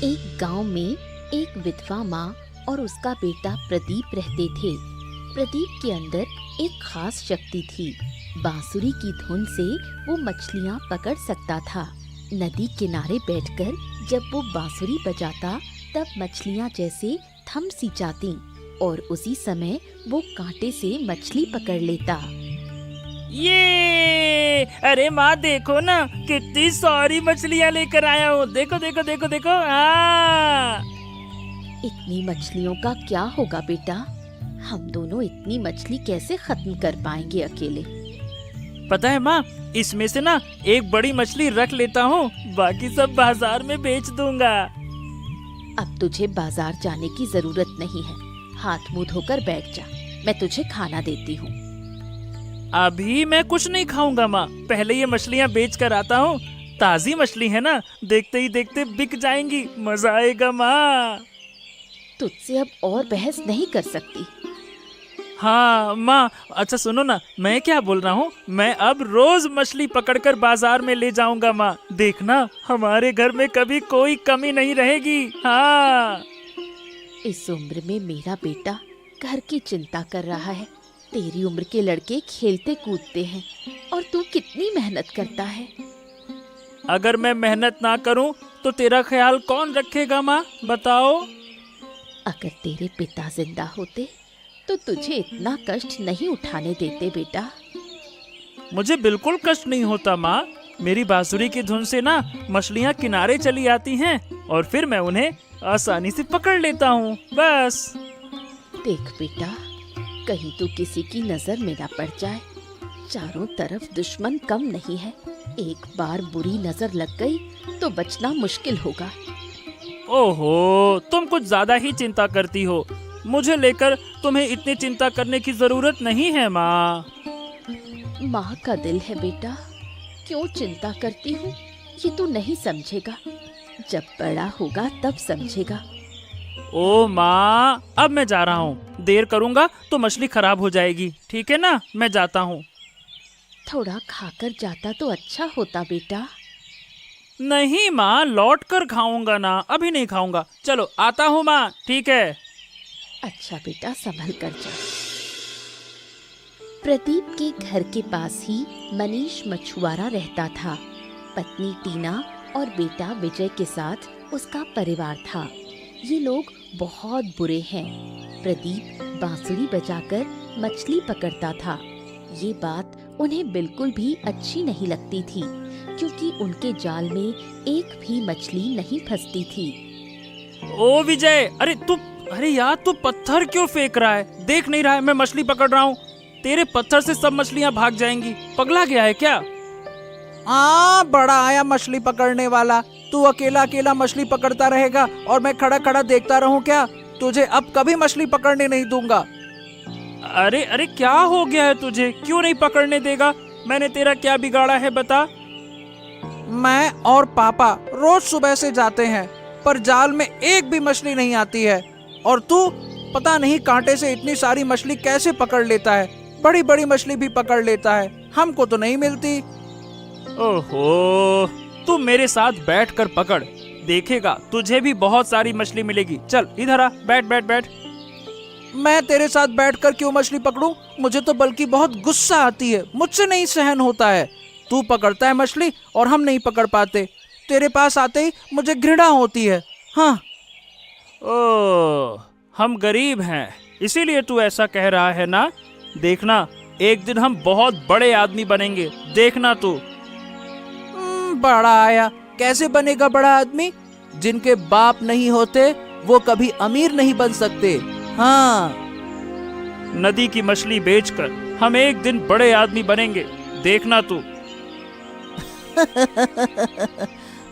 एक गांव में एक विधवा माँ और उसका बेटा प्रदीप रहते थे। प्रदीप के अंदर एक खास शक्ति थी। बांसुरी की धुन से वो मछलियाँ पकड़ सकता था। नदी किनारे बैठकर जब वो बांसुरी बजाता तब मछलियाँ जैसे थम सी जाती और उसी समय वो कांटे से मछली पकड़ लेता। ये अरे माँ देखो ना, कितनी सारी मछलियाँ लेकर आया हूँ। देखो देखो देखो देखो। इतनी मछलियों का क्या होगा बेटा? हम दोनों इतनी मछली कैसे खत्म कर पाएंगे अकेले? पता है माँ, इसमें से ना एक बड़ी मछली रख लेता हूँ, बाकी सब बाजार में बेच दूंगा। अब तुझे बाजार जाने की जरूरत नहीं है। हाथ मुंह धोकर बैठ जा, मैं तुझे खाना देती हूँ। अभी मैं कुछ नहीं खाऊंगा माँ, पहले ये मछलियाँ बेच कर आता हूँ। ताजी मछली है ना, देखते ही देखते बिक जाएंगी, मजा आएगा माँ। तुझसे अब और बहस नहीं कर सकती। हाँ माँ, अच्छा सुनो ना, मैं क्या बोल रहा हूँ, मैं अब रोज मछली पकड़कर बाजार में ले जाऊंगा माँ। देखना, हमारे घर में कभी कोई कमी नहीं रहेगी। हाँ। इस उम्र में मेरा बेटा घर की चिंता कर रहा है। तेरी उम्र के लड़के खेलते कूदते हैं और तू कितनी मेहनत करता है। अगर मैं मेहनत ना करूँ तो तेरा ख्याल कौन रखेगा माँ, बताओ? अगर तेरे पिता जिंदा होते तो तुझे इतना कष्ट नहीं उठाने देते बेटा। मुझे बिल्कुल कष्ट नहीं होता माँ। मेरी बांसुरी की धुन से ना मछलियाँ किनारे चली आती हैं और फिर मैं उन्हें आसानी से पकड़ लेता हूँ, बस। देख बेटा, कहीं तू किसी की नजर में ना पड़ जाए। चारों तरफ दुश्मन कम नहीं है। एक बार बुरी नजर लग गई तो बचना मुश्किल होगा। ओहो, तुम कुछ ज्यादा ही चिंता करती हो। मुझे लेकर तुम्हें इतनी चिंता करने की जरूरत नहीं है माँ। माँ का दिल है बेटा, क्यों चिंता करती हूँ ये तू नहीं समझेगा। जब बड़ा होगा तब समझेगा। ओ माँ, अब मैं जा रहा हूँ। देर करूँगा तो मछली खराब हो जाएगी, ठीक है ना? मैं जाता हूँ। थोड़ा खाकर जाता तो अच्छा होता बेटा। नहीं माँ, लौट कर खाऊंगा ना, अभी नहीं खाऊंगा। चलो आता हूँ माँ, ठीक है? अच्छा बेटा, संभल कर जा। प्रदीप के घर के पास ही मनीष मछुआरा रहता था। पत्नी टीना और बेटा विजय के साथ उसका परिवार था। ये लोग बहुत बुरे हैं। प्रदीप बांसुरी बजाकर मछली पकड़ता था। ये बात उन्हें बिल्कुल भी अच्छी नहीं लगती थी, क्योंकि उनके जाल में एक भी मछली नहीं फंसती थी। ओ विजय, अरे यार, तू पत्थर क्यों फेंक रहा है? देख नहीं रहा है मैं मछली पकड़ रहा हूँ? तेरे पत्थर से सब मछलियाँ भाग जाएंगी। पगला गया है क्या? बड़ा आया मछली पकड़ने वाला। तू अकेला अकेला मछली पकड़ता रहेगा और मैं खड़ा खड़ा देखता रहूं क्या? तुझे अब कभी मछली पकड़ने नहीं दूंगा। अरे क्या हो गया है तुझे? क्यों नहीं पकड़ने देगा? मैंने तेरा क्या बिगाड़ा है, बता। मैं और पापा रोज सुबह से जाते हैं, पर जाल में एक भी मछली नहीं आती है। और तू पता नहीं कांटे से इतनी सारी मछली कैसे पकड़ लेता है। बड़ी बड़ी मछली भी पकड़ लेता है, हमको तो नहीं मिलती। ओहो, तू मेरे साथ बैठ कर पकड़, देखेगा तुझे भी बहुत सारी मछली मिलेगी। चल इधर आ, बैठ बैठ बैठ। मैं तेरे साथ बैठकर क्यों मछली पकड़ूं? मुझे तो बल्कि बहुत गुस्सा आती है, मुझसे नहीं सहन होता है। तू पकड़ता है मछली और हम नहीं पकड़ पाते। तेरे पास आते ही मुझे घृणा होती है। हाँ। ओह, हम गरीब हैं, इसीलिए तू ऐसा कह रहा है ना? देखना, एक दिन हम बहुत बड़े आदमी बनेंगे, देखना तू। बड़ा आया, कैसे बनेगा बड़ा आदमी? जिनके बाप नहीं होते वो कभी अमीर नहीं बन सकते। हाँ। नदी की मछली बेचकर हम एक दिन बड़े आदमी बनेंगे, देखना तू।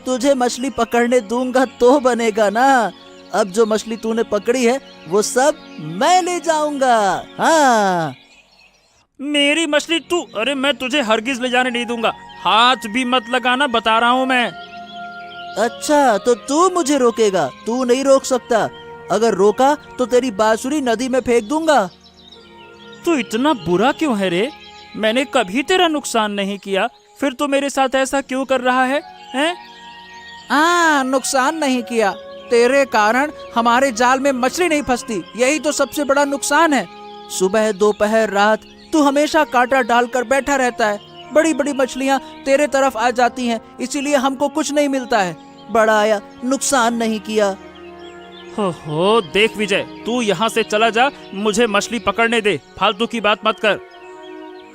तुझे मछली पकड़ने दूंगा तो बनेगा ना। अब जो मछली तूने पकड़ी है वो सब मैं ले जाऊंगा। हाँ। मेरी मछली तू? अरे मैं तुझे हरगिज ले जाने नहीं दूंगा। हाथ भी मत लगाना, बता रहा हूँ मैं। अच्छा, तो तू मुझे रोकेगा? तू नहीं रोक सकता। अगर रोका तो तेरी बांसुरी नदी में फेंक दूंगा। तू इतना बुरा क्यों है रे? मैंने कभी तेरा नुकसान नहीं किया, फिर तू मेरे साथ ऐसा क्यों कर रहा है? हैं? नुकसान नहीं किया, तेरे कारण हमारे जाल में मछली नहीं फंसती, यही तो सबसे बड़ा नुकसान है। सुबह दोपहर रात तू हमेशा कांटा डालकर बैठा रहता है। बड़ी बड़ी मछलियाँ तेरे तरफ आ जाती हैं, इसीलिए हमको कुछ नहीं मिलता है। बड़ा आया, नुकसान नहीं किया। हो देख विजय, तू यहाँ से चला जा, मुझे मछली पकड़ने दे, फालतू की बात मत कर।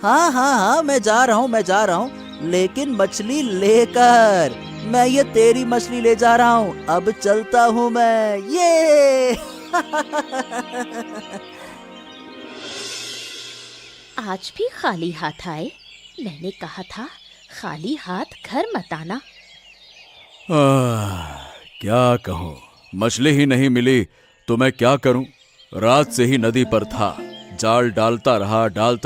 हाँ हाँ हाँ, मैं जा रहा हूँ, लेकिन मछली लेकर। मैं ये तेरी मछली ले जा रहा हूँ, अब चलता हूँ मैं, ये। आज भी खाली हाथ आए। मैंने कहा था खाली हाथ घर मत आना। क्या कहूँ, मछली ही नहीं मिली तो मैं क्या करूं। रात से ही नदी पर था, जाल डालता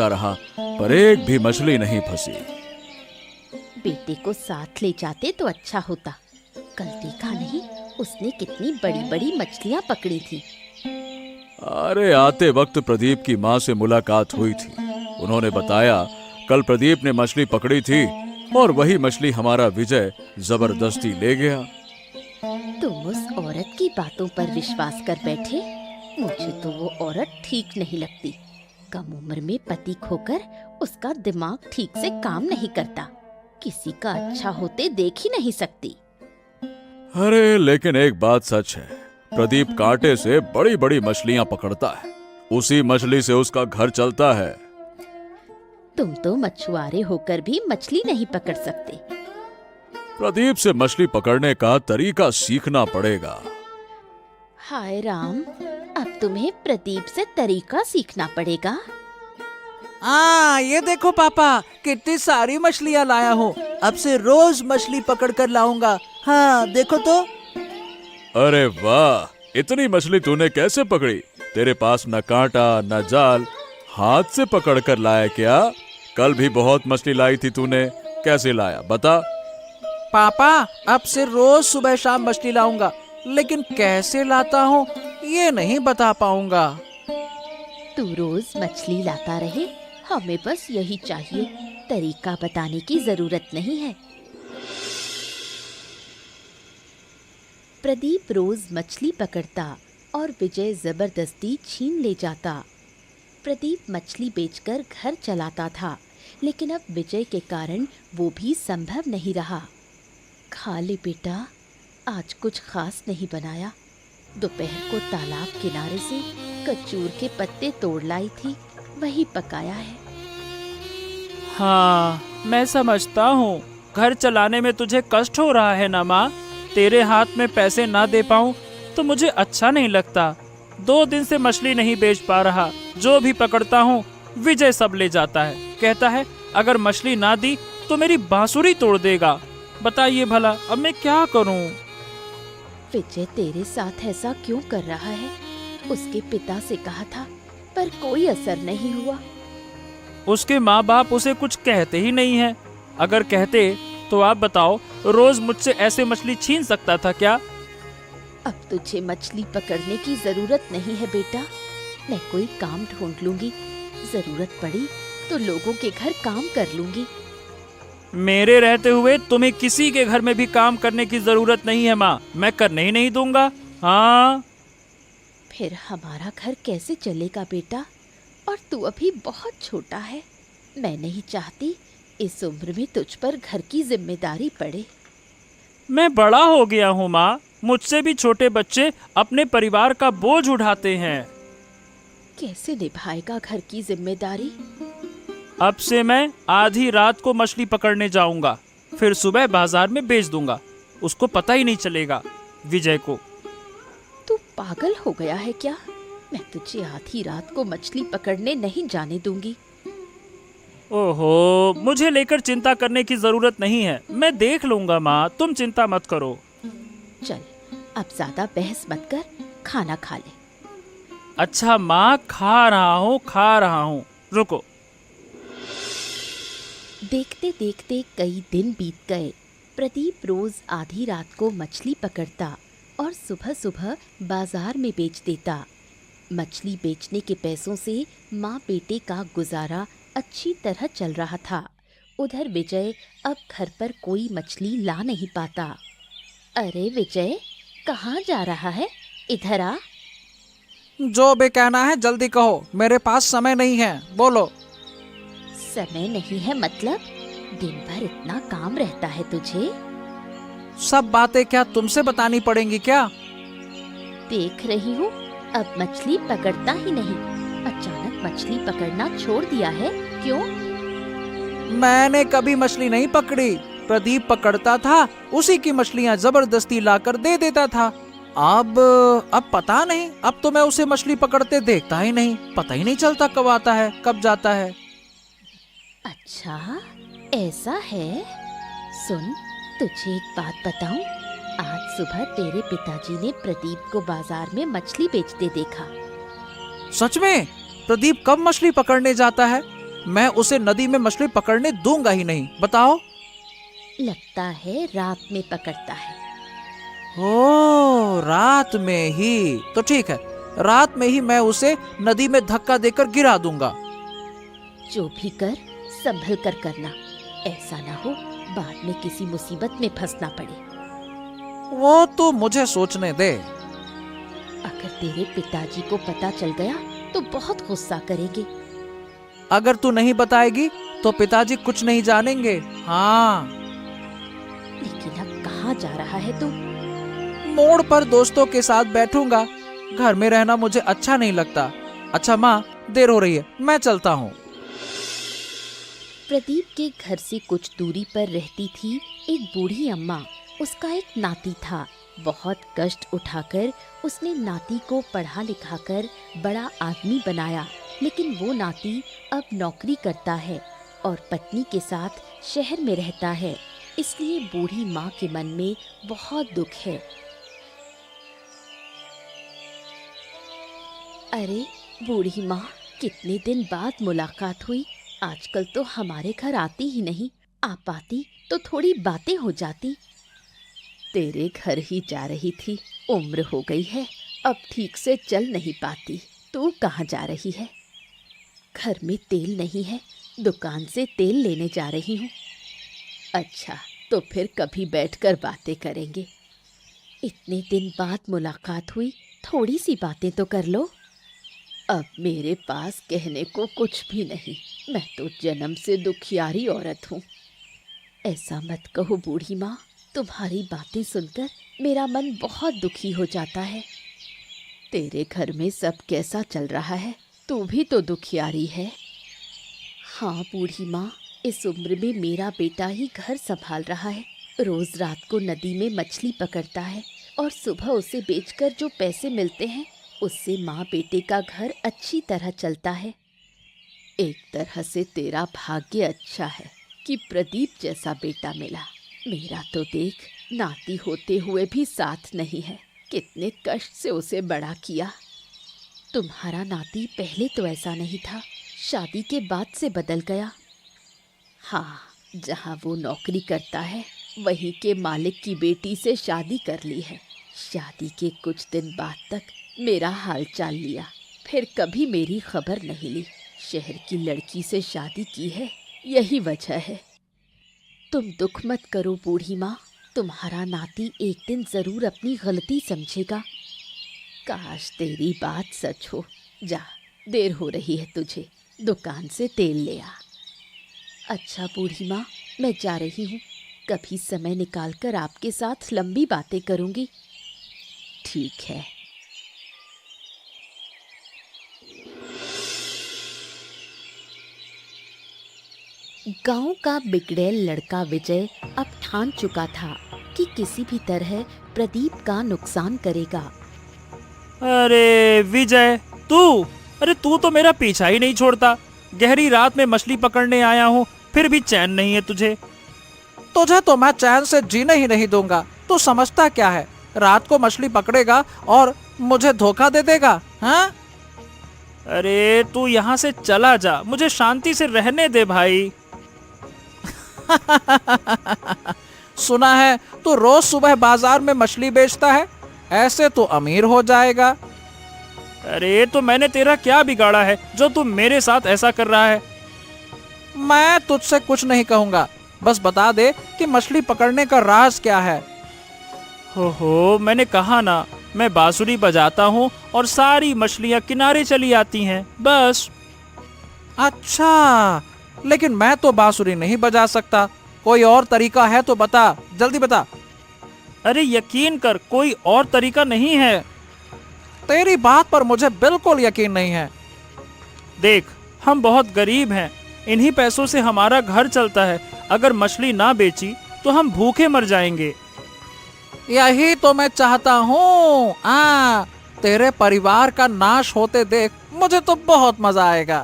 रहा, पर एक भी मछली नहीं फंसी। बेटे को साथ ले जाते तो अच्छा होता। कल देखा नहीं, उसने कितनी बड़ी बड़ी मछलियाँ पकड़ी थी। अरे आते वक्त प्रदीप की माँ से मुलाकात हुई थी। उन्होंने बताया कल प्रदीप ने मछली पकड़ी थी और वही मछली हमारा विजय जबरदस्ती ले गया। तुम उस औरत की बातों पर विश्वास कर बैठे। मुझे तो वो औरत ठीक नहीं लगती। कम उम्र में पति खोकर उसका दिमाग ठीक से काम नहीं करता। किसी का अच्छा होते देख ही नहीं सकती। अरे लेकिन एक बात सच है, प्रदीप कांटे से बड़ी बड़ी मछलियां पकड़ता है, उसी मछली से उसका घर चलता है। तुम तो मछुआरे होकर भी मछली नहीं पकड़ सकते। प्रदीप से मछली पकड़ने का तरीका सीखना पड़ेगा। हाय राम, अब तुम्हें प्रदीप से तरीका सीखना पड़ेगा। ये देखो पापा, कितनी सारी मछलियाँ लाया हूँ। अब से रोज मछली पकड़ कर लाऊंगा। हाँ देखो तो। अरे वाह, इतनी मछली तूने कैसे पकड़ी? तेरे पास न कांटा न जाल, हाथ से पकड़ कर लाया क्या? कल भी बहुत मछली लाई थी तूने, कैसे लाया बता? पापा, अब से रोज सुबह शाम मछली लाऊंगा, लेकिन कैसे लाता हूँ ये नहीं बता पाऊंगा। तू रोज मछली लाता रहे, हमें बस यही चाहिए, तरीका बताने की जरूरत नहीं है। प्रदीप रोज मछली पकड़ता और विजय जबरदस्ती छीन ले जाता। प्रदीप मछली बेचकर घर चलाता था, लेकिन अब विजय के कारण वो भी संभव नहीं रहा। खा ले बेटा, आज कुछ खास नहीं बनाया। दोपहर को तालाब किनारे से कचूर के पत्ते तोड़ लाई थी, वही पकाया है। हाँ, मैं समझता हूँ, घर चलाने में तुझे कष्ट हो रहा है ना माँ। तेरे हाथ में पैसे ना दे पाऊँ तो मुझे अच्छा नहीं लगता। 2 दिन से मछली नहीं बेच पा रहा, जो भी पकड़ता हूँ विजय सब ले जाता है। कहता है अगर मछली ना दी तो मेरी बांसुरी तोड़ देगा। बताइए भला अब मैं क्या करूँ? विजय तेरे साथ ऐसा क्यों कर रहा है? उसके पिता से कहा था, पर कोई असर नहीं हुआ। उसके माँ बाप उसे कुछ कहते ही नहीं है। अगर कहते तो आप बताओ, रोज मुझसे ऐसे मछली छीन सकता था क्या? अब तुझे मछली पकड़ने की जरूरत नहीं है बेटा, मैं कोई काम ढूंढ लूंगी। जरूरत पड़ी तो लोगों के घर काम कर लूंगी। मेरे रहते हुए तुम्हें किसी के घर में भी काम करने की जरूरत नहीं है माँ, मैं करने ही नहीं दूंगा। हाँ, फिर हमारा घर कैसे चलेगा बेटा? और तू अभी बहुत छोटा है। मैं नहीं चाहती इस उम्र में तुझ पर घर की जिम्मेदारी पड़े। मैं बड़ा हो गया हूँ माँ, मुझसे भी छोटे बच्चे अपने परिवार का बोझ उठाते हैं। कैसे निभाएगा घर की जिम्मेदारी? अब से मैं आधी रात को मछली पकड़ने जाऊंगा, फिर सुबह बाजार में बेच दूंगा। उसको पता ही नहीं चलेगा, विजय को। तू पागल हो गया है क्या? मैं तुझे आधी रात को मछली पकड़ने नहीं जाने दूंगी। ओहो, मुझे लेकर चिंता करने की जरूरत नहीं है, मैं देख लूंगा माँ, तुम चिंता मत करो। चल, अब ज्यादा बहस मत कर, खाना खा ले। अच्छा माँ, खा रहा हूँ, रुको। देखते देखते कई दिन बीत गए। प्रदीप रोज आधी रात को मछली पकड़ता और सुबह सुबह बाजार में बेच देता। मछली बेचने के पैसों से माँ बेटे का गुजारा अच्छी तरह चल रहा था। उधर विजय अब घर पर कोई मछली ला नहीं पाता। अरे विजय, कहाँ जा रहा है? इधर आ। जो भी कहना है जल्दी कहो, मेरे पास समय नहीं है, बोलो। समय नहीं है मतलब? दिन भर इतना काम रहता है तुझे? सब बातें क्या तुमसे बतानी पड़ेंगी क्या? देख रही हूँ अब मछली पकड़ता ही नहीं। अचानक मछली पकड़ना छोड़ दिया है, क्यों? मैंने कभी मछली नहीं पकड़ी। प्रदीप पकड़ता था, उसी की मछलियाँ जबरदस्ती लाकर दे देता था। अब पता नहीं, अब तो मैं उसे मछली पकड़ते देखता ही नहीं, पता ही नहीं चलता कब आता है कब जाता है। अच्छा ऐसा है? सुन, तुझे एक बात बताऊं? आज सुबह तेरे पिताजी ने प्रदीप को बाजार में मछली बेचते देखा। सच में? प्रदीप कब मछली पकड़ने जाता है? मैं उसे नदी में मछली पकड़ने दूंगा ही नहीं, बताओ। लगता है रात में पकड़ता है। ओ, रात में ही? तो ठीक है, रात में ही मैं उसे नदी में धक्का देकर गिरा दूंगा। जो भी कर संभल कर करना, ऐसा ना हो बाद में किसी मुसीबत में फंसना पड़े। वो तो मुझे सोचने दे। अगर तेरे पिताजी को पता चल गया तो बहुत गुस्सा करेंगे। अगर तू नहीं बताएगी तो पिताजी कुछ नहीं जानेंगे। हाँ। लेकिन अब कहाँ जा रहा है तू? मोड़ पर दोस्तों के साथ बैठूंगा। घर में रहना मुझे अच्छा नहीं लगता। अच्छा माँ, देर हो रही है, मैं चलता हूँ। प्रदीप के घर से कुछ दूरी पर रहती थी एक बूढ़ी अम्मा। उसका एक नाती था। बहुत कष्ट उठाकर उसने नाती को पढ़ा लिखाकर बड़ा आदमी बनाया, लेकिन वो नाती अब नौकरी करता है और पत्नी के साथ शहर में रहता है। इसलिए बूढ़ी माँ के मन में बहुत दुख है। अरे बूढ़ी माँ, कितने दिन बाद मुलाकात हुई। आजकल तो हमारे घर आती ही नहीं, आ पाती तो थोड़ी बातें हो जाती। तेरे घर ही जा रही थी, उम्र हो गई है, अब ठीक से चल नहीं पाती। तू कहाँ जा रही है? घर में तेल नहीं है, दुकान से तेल लेने जा रही हूँ। अच्छा, तो फिर कभी बैठकर बातें करेंगे। इतने दिन बाद मुलाकात हुई, थोड़ी सी बातें तो कर लो। अब मेरे पास कहने को कुछ भी नहीं, मैं तो जन्म से दुखियारी औरत हूँ। ऐसा मत कहो बूढ़ी माँ, तुम्हारी बातें सुनकर मेरा मन बहुत दुखी हो जाता है। तेरे घर में सब कैसा चल रहा है? तू भी तो दुखियारी है। हाँ बूढ़ी माँ, इस उम्र में मेरा बेटा ही घर संभाल रहा है। रोज रात को नदी में मछली पकड़ता है और सुबह उसे बेचकर जो पैसे मिलते हैं उससे माँ बेटे का घर अच्छी तरह चलता है। एक तरह से तेरा भाग्य अच्छा है कि प्रदीप जैसा बेटा मिला। मेरा तो देख, नाती होते हुए भी साथ नहीं है। कितने कष्ट से उसे बड़ा किया। तुम्हारा नाती पहले तो ऐसा नहीं था, शादी के बाद से बदल गया। हाँ, जहाँ वो नौकरी करता है वहीं के मालिक की बेटी से शादी कर ली है। शादी के कुछ दिन बाद तक मेरा हाल चाल लिया, फिर कभी मेरी खबर नहीं ली। शहर की लड़की से शादी की है, यही वजह है। तुम दुख मत करो बूढ़ी माँ, तुम्हारा नाती एक दिन जरूर अपनी गलती समझेगा। काश तेरी बात सच हो। जा, देर हो रही है तुझे, दुकान से तेल ले आ। अच्छा बूढ़ी माँ, मैं जा रही हूँ, कभी समय निकालकर आपके साथ लंबी बातें करूँगी। ठीक है। गांव का बिगड़ैल लड़का विजय अब ठान चुका था कि किसी भी तरह प्रदीप का नुकसान करेगा। अरे विजय, अरे तू तो मेरा पीछा ही नहीं छोड़ता। गहरी रात में मछली पकड़ने आया हूँ, फिर भी चैन नहीं है तुझे। तुझे तो मैं चैन से जीने ही नहीं दूंगा। तू समझता क्या है? रात को मछली पकड़ेगा और मुझे धोखा दे देगा, हाँ? अरे तू यहाँ से चला जा, मुझे शांति से रहने दे भाई। सुना है तू रोज सुबह बाजार में मछली बेचता है, ऐसे तो अमीर हो जाएगा। अरे तो मैंने तेरा क्या बिगाड़ा है जो तू मेरे साथ ऐसा कर रहा है? मैं तुझसे कुछ नहीं कहूंगा, बस बता दे कि मछली पकड़ने का राज क्या है। हो, मैंने कहा ना, मैं बांसुरी बजाता हूँ और सारी मछलियाँ किनारे चली आती हैं, बस। अच्छा, लेकिन मैं तो बांसुरी नहीं बजा सकता। कोई और तरीका है तो बता, जल्दी बता। अरे यकीन कर, कोई और तरीका नहीं है। तेरी बात पर मुझे बिल्कुल यकीन नहीं है। देख, हम बहुत गरीब हैं, इन्हीं पैसों से हमारा घर चलता है। अगर मछली ना बेची तो हम भूखे मर जाएंगे। यही तो मैं चाहता हूँ। तेरे परिवार का नाश होते देख मुझे तो बहुत मजा आएगा।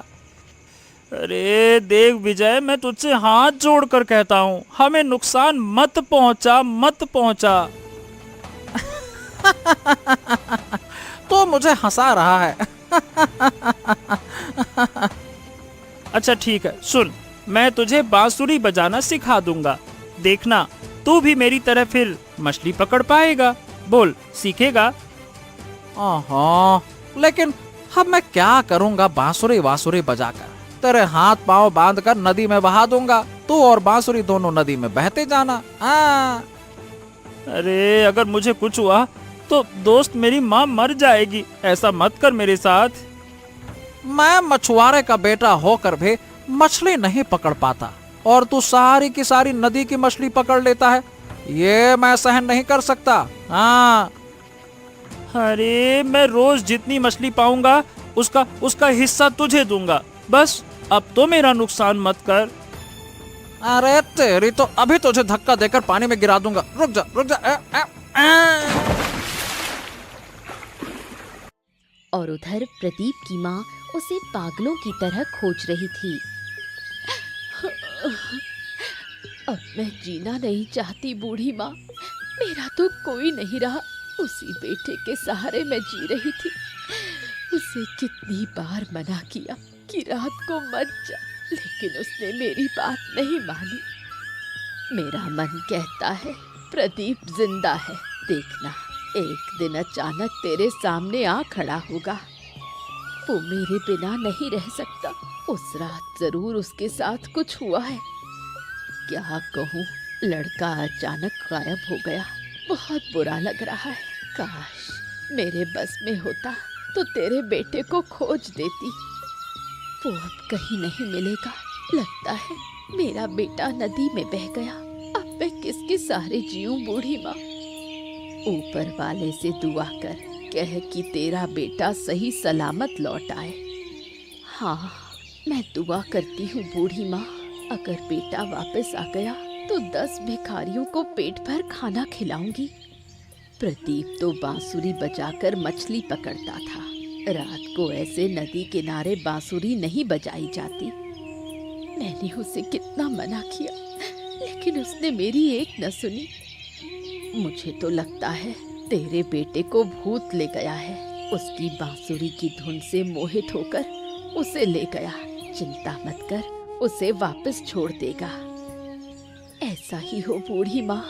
अरे देख विजय, मैं तुझसे हाथ जोड़कर कहता हूँ, हमें नुकसान मत पहुँचा, मत पहुँचा। तो मुझे हंसा रहा है। अच्छा ठीक है, सुन, मैं तुझे बांसुरी बजाना सिखा दूंगा। देखना, तू भी मेरी तरह फिर मछली पकड़ पाएगा। बोल, सीखेगा? लेकिन अब मैं क्या करूंगा बांसुरी वासुरी बजाकर? तेरे हाथ पांव बांधकर नदी में बहा दूंगा। तू और बांसुरी दोनों नदी में बहते जाना। अरे अगर मुझे कुछ हुआ तो दोस्त, मेरी माँ मर जाएगी। ऐसा मत कर मेरे साथ। मैं मछुआरे का बेटा होकर भी मछली नहीं पकड़ पाता और तू सारी की सारी नदी की मछली पकड़ लेता है। ये मैं सहन नहीं कर सकता। अरे मैं रोज जितनी मछली पाऊंगा उसका हिस्सा तुझे दूंगा। बस अब तो मेरा नुकसान मत कर। अरे तेरी तो अभी तुझे धक्का देकर पानी में गिरा दूंगा। रुक जा, रुक जा। और उधर प्रदीप की माँ उसे पागलों की तरह खोज रही थी। अब मैं जीना नहीं चाहती बूढ़ी माँ, मेरा तो कोई नहीं रहा। उसी बेटे के सहारे मैं जी रही थी। उसे कितनी बार मना किया कि रात को मत जा, लेकिन उसने मेरी बात नहीं मानी। मेरा मन कहता है प्रदीप जिंदा है। देखना, एक दिन अचानक तेरे सामने आ खड़ा होगा। वो मेरे बिना नहीं रह सकता। उस रात जरूर उसके साथ कुछ हुआ है। क्या कहूँ, लड़का अचानक गायब हो गया। बहुत बुरा लग रहा है। काश मेरे बस में होता तो तेरे बेटे को खोज देती। वो अब कहीं नहीं मिलेगा। लगता है मेरा बेटा नदी में बह गया। अब मैं किसके सहारे जीऊं बूढ़ी माँ? ऊपर वाले से दुआ कर, कह कि तेरा बेटा सही सलामत लौट आए। हाँ, मैं दुआ करती हूँ बूढ़ी माँ। अगर बेटा वापस आ गया तो 10 भिखारियों को पेट भर खाना खिलाऊंगी। प्रदीप तो बांसुरी बजाकर मछली पकड़ता था। रात को ऐसे नदी किनारे बांसुरी नहीं बजाई जाती। मैंने उसे कितना मना किया, लेकिन उसने मेरी एक न सुनी। मुझे तो लगता है तेरे बेटे को भूत ले गया है। उसकी बांसुरी की धुन से मोहित होकर उसे ले गया। चिंता मत कर, उसे वापस छोड़ देगा। ऐसा ही हो बूढ़ी माँ।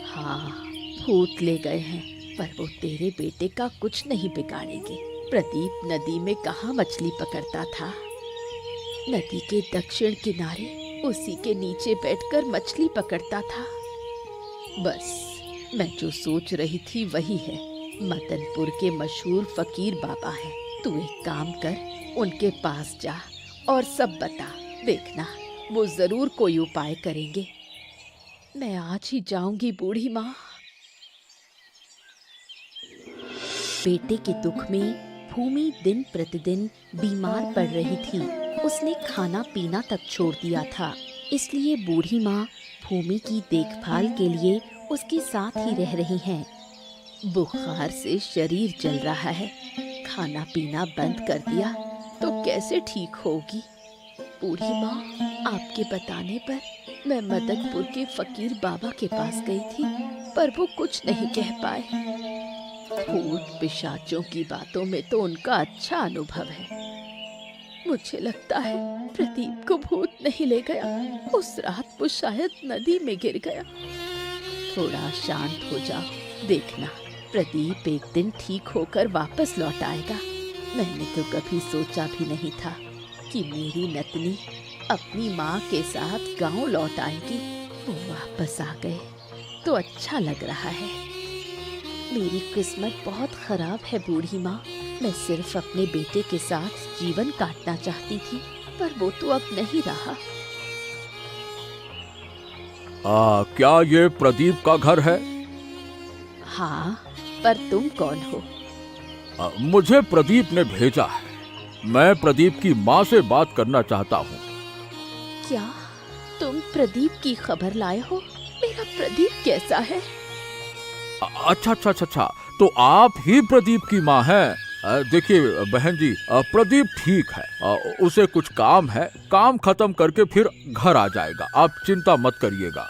हाँ, भूत ले गए हैं, पर वो तेरे बेटे का कुछ नहीं बिगाड़ेंगे। प्रदीप नदी में कहाँ मछली पकड़ता था? नदी के दक्षिण किनारे उसी के नीचे बैठकर मछली पकड़ता था। बस मैं जो सोच रही थी वही है। मदनपुर के मशहूर फकीर बाबा हैं। तू एक काम कर, उनके पास जा और सब बता। देखना, वो जरूर कोई उपाय करेंगे। मैं आज ही जाऊंगी बूढ़ी माँ। बेटे के दुख में भूमि दिन प्रतिदिन बीमार पड़ रही थी। उसने खाना पीना तक छोड़ दिया था। इसलिए बूढ़ी माँ भूमि की देखभाल के लिए उसके साथ ही रह रही हैं। बुखार से शरीर जल रहा है। खाना पीना बंद कर दिया तो कैसे ठीक होगी? बूढ़ी माँ, आपके बताने पर मैं मदनपुर के फकीर बाबा के पास गई थी, पर वो कुछ नहीं कह पाए। भूत पिशाचों की बातों में तो उनका अच्छा अनुभव है। मुझे लगता है प्रदीप को भूत नहीं ले गया। उस रात वो शायद नदी में गिर गया। थोड़ा शांत हो जाओ। देखना, प्रदीप एक दिन ठीक होकर वापस लौट आएगा। मैंने तो कभी सोचा भी नहीं था कि मेरी नतनी अपनी माँ के साथ गांव लौट आएगी। वो वापस आ गए तो अच्छा लग रहा है। मेरी किस्मत बहुत खराब है बूढ़ी माँ। मैं सिर्फ अपने बेटे के साथ जीवन काटना चाहती थी, पर वो तो अब नहीं रहा। क्या ये प्रदीप का घर है? हाँ, पर तुम कौन हो? मुझे प्रदीप ने भेजा है। मैं प्रदीप की माँ से बात करना चाहता हूँ। क्या तुम प्रदीप की खबर लाए हो? मेरा प्रदीप कैसा है? अच्छा अच्छा अच्छा अच्छा, तो आप ही प्रदीप की माँ हैं। देखिए बहन जी, प्रदीप ठीक है। उसे कुछ काम है, काम खत्म करके फिर घर आ जाएगा, आप चिंता मत करिएगा।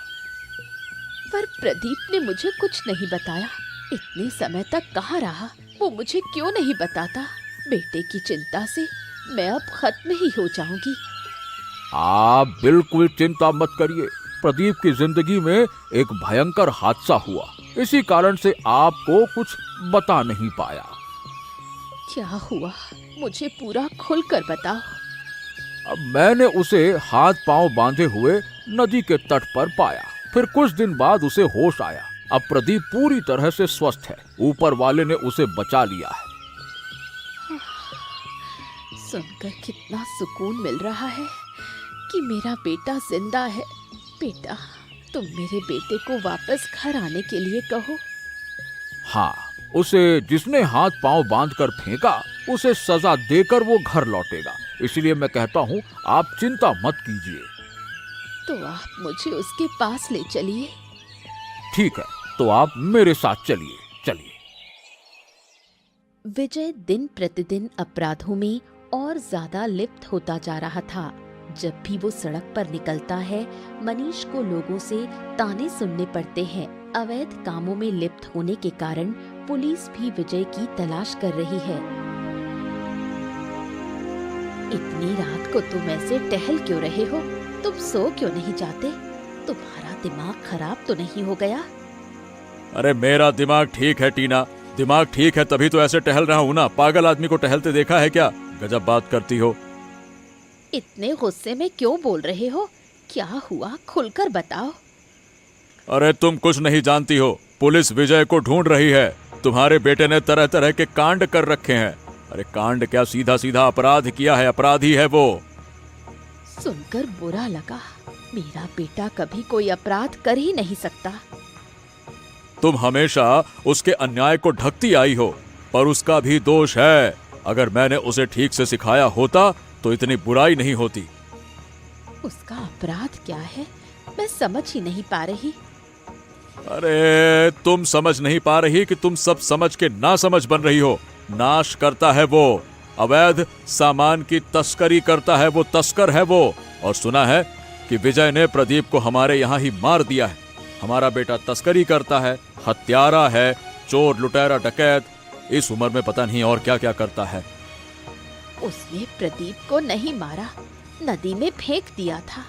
पर प्रदीप ने मुझे कुछ नहीं बताया। इतने समय तक कहाँ रहा? वो मुझे क्यों नहीं बताता? बेटे की चिंता से मैं अब खत्म ही हो जाऊंगी। आप बिल्कुल चिंता मत करिए। प्रदीप की जिंदगी में एक भयंकर हादसा हुआ, इसी कारण से आपको कुछ बता नहीं पाया। क्या हुआ? मुझे पूरा खुलकर बताओ। अब मैंने उसे हाथ पांव बांधे हुए नदी के तट पर पाया। फिर कुछ दिन बाद उसे होश आया। अब प्रदीप पूरी तरह से स्वस्थ है। ऊपर वाले ने उसे बचा लिया है। सुनकर कितना सुकून मिल रहा है कि मेरा बेटा जिंदा है। बेटा, तुम मेरे बेटे को वापस घर आने के लिए कहो। हाँ, उसे जिसने हाथ पांव बांधकर फेंका, उसे सजा देकर वो घर लौटेगा। इसलिए मैं कहता हूँ, आप चिंता मत कीजिए। तो आप मुझे उसके पास ले चलिए। ठीक है, तो आप मेरे साथ चलिए। चलिए। विजय दिन प्रतिदिन अपराधों में और ज्यादा लिप्त होता जा रहा था। जब भी वो सड़क पर निकलता है, मनीष को लोगों से ताने सुनने पड़ते हैं। अवैध कामों में लिप्त होने के कारण पुलिस भी विजय की तलाश कर रही है। इतनी रात को तुम ऐसे टहल क्यों रहे हो? तुम सो क्यों नहीं जाते? तुम्हारा दिमाग खराब तो नहीं हो गया? अरे मेरा दिमाग ठीक है टीना, दिमाग ठीक है तभी तो ऐसे टहल रहा हूँ ना। पागल आदमी को टहलते देखा है क्या? गजब बात करती हो। इतने गुस्से में क्यों बोल रहे हो? क्या हुआ? खुलकर बताओ। अरे तुम कुछ नहीं जानती हो। पुलिस विजय को ढूंढ रही है। तुम्हारे बेटे ने तरह तरह के कांड कर रखे हैं। अरे कांड क्या, सीधा सीधा अपराध किया है। अपराधी है वो। सुनकर बुरा लगा। मेरा बेटा कभी कोई अपराध कर ही नहीं सकता। तुम हमेशा उसके अन्याय को ढकती आई हो, पर उसका भी दोष है। अगर मैंने उसे ठीक से सिखाया होता तो इतनी बुराई नहीं होती। उसका अपराध क्या है? मैं समझ ही नहीं पा रही। अरे तुम समझ नहीं पा रही कि तुम सब समझ के ना समझ बन रही हो। नाश करता है वो, अवैध सामान की तस्करी करता है वो, तस्कर है वो। और सुना है कि विजय ने प्रदीप को हमारे यहाँ ही मार दिया है। हमारा बेटा तस्करी करता है, हत्यारा है, चोर, लुटेरा, डकैत। इस उम्र में पता नहीं और क्या क्या करता है। उसने प्रदीप को नहीं मारा, नदी में फेंक दिया था।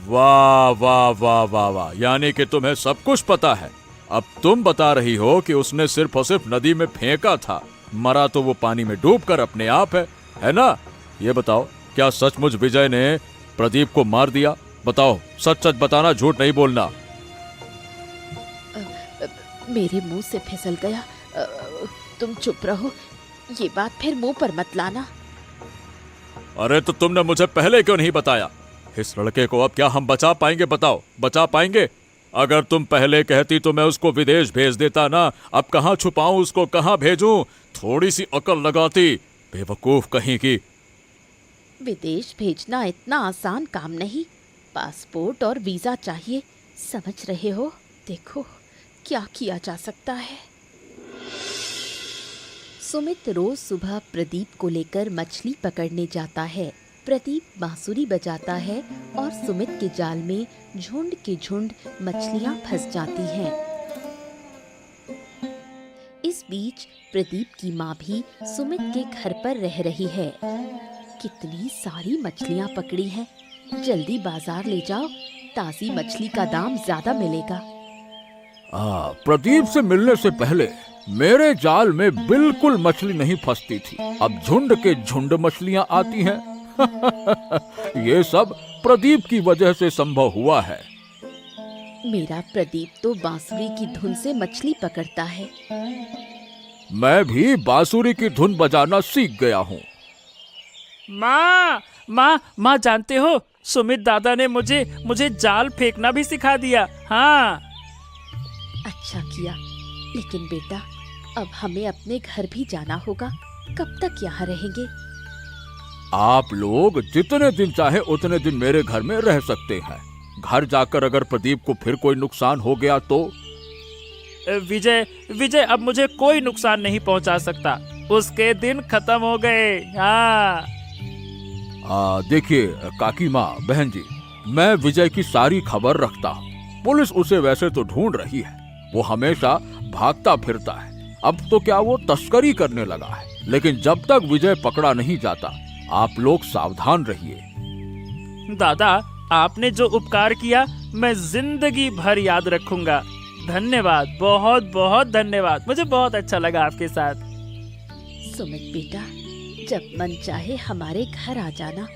वाह वाह वाह वाह वाह, यानी कि तुम्हें सब कुछ पता है। अब तुम बता रही हो कि उसने सिर्फ और सिर्फ नदी में फेंका था, मरा तो वो पानी में डूबकर अपने आप है ना? ये बताओ, क्या सचमुच विजय ने प्रदीप को मार दिया? बताओ, सच सच बताना, झूठ नहीं बोलना। मेरे मुंह से फिसल गया। तुम चुप रहो, ये बात फिर मुंह पर मत लाना। अरे तो तुमने मुझे पहले क्यों नहीं बताया? इस लड़के को अब क्या हम बचा पाएंगे? बताओ, बचा पाएंगे? अगर तुम पहले कहती तो मैं उसको विदेश भेज देता ना। अब कहाँ छुपाऊं उसको, कहाँ भेजूं? थोड़ी सी अकल लगाती, बेवकूफ कहीं की। विदेश भेजना इतना आसान काम नहीं। पासपोर्ट और वीजा चाहिए, समझ रहे हो? देखो क्या किया जा सकता है। सुमित रोज सुबह प्रदीप को लेकर मछली पकड़ने जाता है। प्रदीप बांसुरी बजाता है और सुमित के जाल में झुंड के झुंड मछलियां फंस जाती हैं। इस बीच प्रदीप की माँ भी सुमित के घर पर रह रही है। कितनी सारी मछलियां पकड़ी हैं, जल्दी बाजार ले जाओ, ताजी मछली का दाम ज्यादा मिलेगा। प्रदीप से मिलने से पहले मेरे जाल में बिल्कुल मछली नहीं फंसती थी। अब झुंड के झुंड मछलियां आती हैं। ये सब प्रदीप की वजह से संभव हुआ है। मेरा प्रदीप तो बांसुरी की धुन से मछली पकड़ता है। मैं भी बांसुरी की धुन बजाना सीख गया हूँ। माँ माँ माँ, जानते हो सुमित दादा ने मुझे जाल फेंकना भी सिखा दिया। हाँ। अच्छा किया, लेकिन बेटा अब हमें अपने घर भी जाना होगा। कब तक यहाँ रहेंगे? आप लोग जितने दिन चाहे उतने दिन मेरे घर में रह सकते हैं। घर जाकर अगर प्रदीप को फिर कोई नुकसान हो गया तो? विजय अब मुझे कोई नुकसान नहीं पहुंचा सकता। उसके दिन खत्म हो गए। हाँ। देखिए काकी माँ, बहन जी, मैं विजय की सारी खबर रखता हूँ। पुलिस उसे वैसे तो ढूंढ रही है, वो हमेशा भागता फिरता है। अब तो क्या वो तस्करी करने लगा है, लेकिन जब तक विजय पकड़ा नहीं जाता आप लोग सावधान रहिए। दादा, आपने जो उपकार किया मैं जिंदगी भर याद रखूंगा। धन्यवाद, बहुत बहुत धन्यवाद। मुझे बहुत अच्छा लगा आपके साथ। सुमित बेटा, जब मन चाहे हमारे घर आ जाना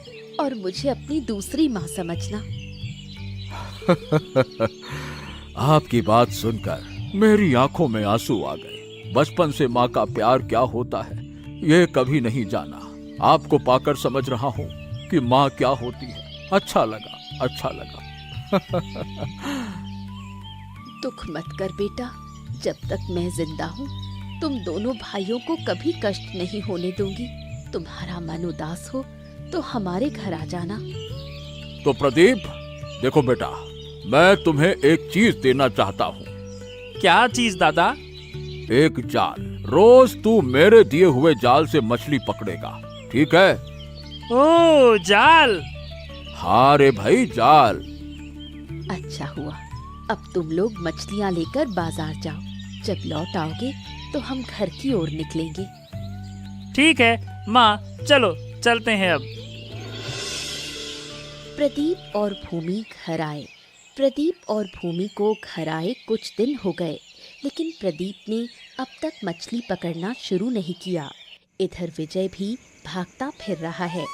और मुझे अपनी दूसरी माँ समझना। आपकी बात सुनकर मेरी आंखों में आंसू आ गए। बचपन से माँ का प्यार क्या होता है ये कभी नहीं जाना। आपको पाकर समझ रहा हूँ कि माँ क्या होती है। अच्छा लगा। दुख मत कर बेटा, जब तक मैं जिंदा हूँ तुम दोनों भाइयों को कभी कष्ट नहीं होने दूंगी। तुम्हारा मन उदास हो तो हमारे घर आ जाना। तो प्रदीप, देखो बेटा, मैं तुम्हें एक चीज देना चाहता हूँ। क्या चीज दादा? एक जाल। रोज तू मेरे दिए हुए जाल से मछली पकड़ेगा, ठीक है? ओ, जाल। हाँ रे भाई, जाल। अच्छा हुआ, अब तुम लोग मछलियाँ लेकर बाजार जाओ। जब लौट आओगे तो हम घर की ओर निकलेंगे। ठीक है माँ, चलो चलते हैं अब। प्रदीप और भूमि घर आए। प्रदीप और भूमि को घर आए कुछ दिन हो गए, लेकिन प्रदीप ने अब तक मछली पकड़ना शुरू नहीं किया। इधर विजय भी भागता फिर रहा है।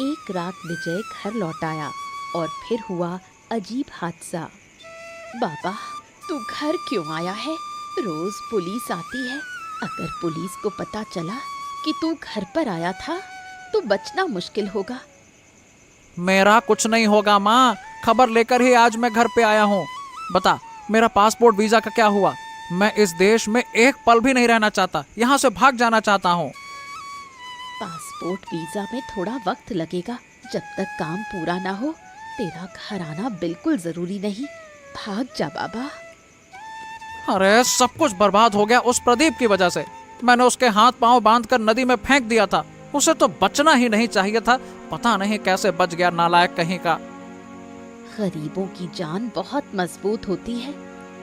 एक रात विजय घर लौट आया और फिर हुआ अजीब हादसा। बाबा, तू घर क्यों आया है? रोज पुलिस आती है। अगर पुलिस को पता चला कि तू घर पर आया था तो बचना मुश्किल होगा। मेरा कुछ नहीं होगा माँ, खबर लेकर ही आज मैं घर पे आया हूँ। बता, मेरा पासपोर्ट वीजा का क्या हुआ? मैं इस देश में एक पल भी नहीं रहना चाहता, यहाँ से भाग जाना चाहता हूँ। पासपोर्ट वीजा में थोड़ा वक्त लगेगा। जब तक काम पूरा ना हो तेरा घर आना बिल्कुल जरूरी नहीं। भाग जा बाबा। अरे सब कुछ बर्बाद हो गया उस प्रदीप की वजह से। मैंने उसके हाथ पांव बांधकर नदी में फेंक दिया था। उसे तो बचना ही नहीं चाहिए था। पता नहीं कैसे बच गया, नालायक कहीं का। गरीबों की जान बहुत मजबूत होती है,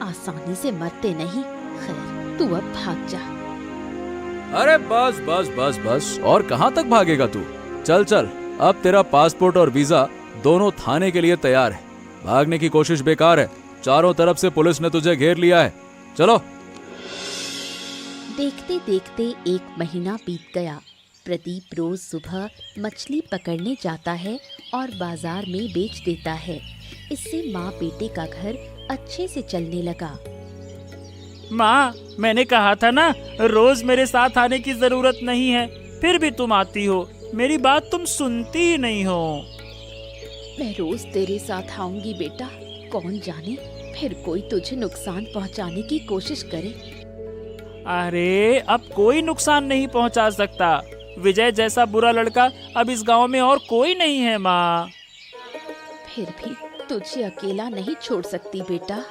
आसानी से मरते नहीं। खैर, तू अब भाग जा। अरे बस बस बस बस, और कहाँ तक भागेगा तू? चल चल, अब तेरा पासपोर्ट और वीजा दोनों थाने के लिए तैयार है। भागने की कोशिश बेकार है, चारों तरफ से पुलिस ने तुझे घेर लिया है। चलो। देखते देखते एक महीना बीत गया। प्रदीप रोज सुबह मछली पकड़ने जाता है और बाजार में बेच देता है। इससे माँ बेटे का घर अच्छे से चलने लगा। माँ, मैंने कहा था ना रोज मेरे साथ आने की जरूरत नहीं है, फिर भी तुम आती हो। मेरी बात तुम सुनती ही नहीं हो। मैं रोज तेरे साथ आऊंगी बेटा। कौन जाने फिर कोई तुझे नुकसान पहुंचाने की कोशिश करे। अरे अब कोई नुकसान नहीं पहुंचा सकता। विजय जैसा बुरा लड़का अब इस गांव में और कोई नहीं है माँ। फिर भी तुझे अकेला नहीं छोड़ सकती बेटा।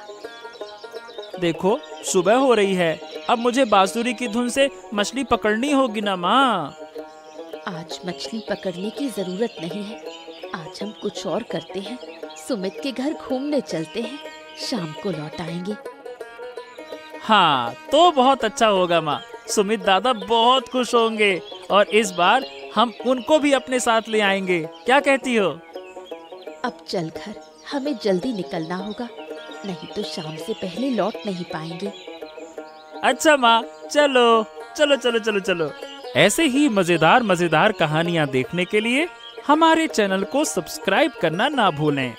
देखो सुबह हो रही है, अब मुझे बांसुरी की धुन से मछली पकड़नी होगी ना माँ। आज मछली पकड़ने की जरूरत नहीं है। आज हम कुछ और करते हैं। सुमित के घर घूमने चलते हैं, शाम को लौट आएंगे। हाँ, तो बहुत अच्छा होगा माँ। सुमित दादा बहुत खुश होंगे और इस बार हम उनको भी अपने साथ ले आएंगे। क्या कहती हो? अब चल घर, हमें जल्दी निकलना होगा, नहीं तो शाम से पहले लौट नहीं पाएंगे। अच्छा माँ, चलो चलो चलो चलो चलो। ऐसे ही मजेदार मजेदार कहानियाँ देखने के लिए हमारे चैनल को सब्सक्राइब करना ना भूलें।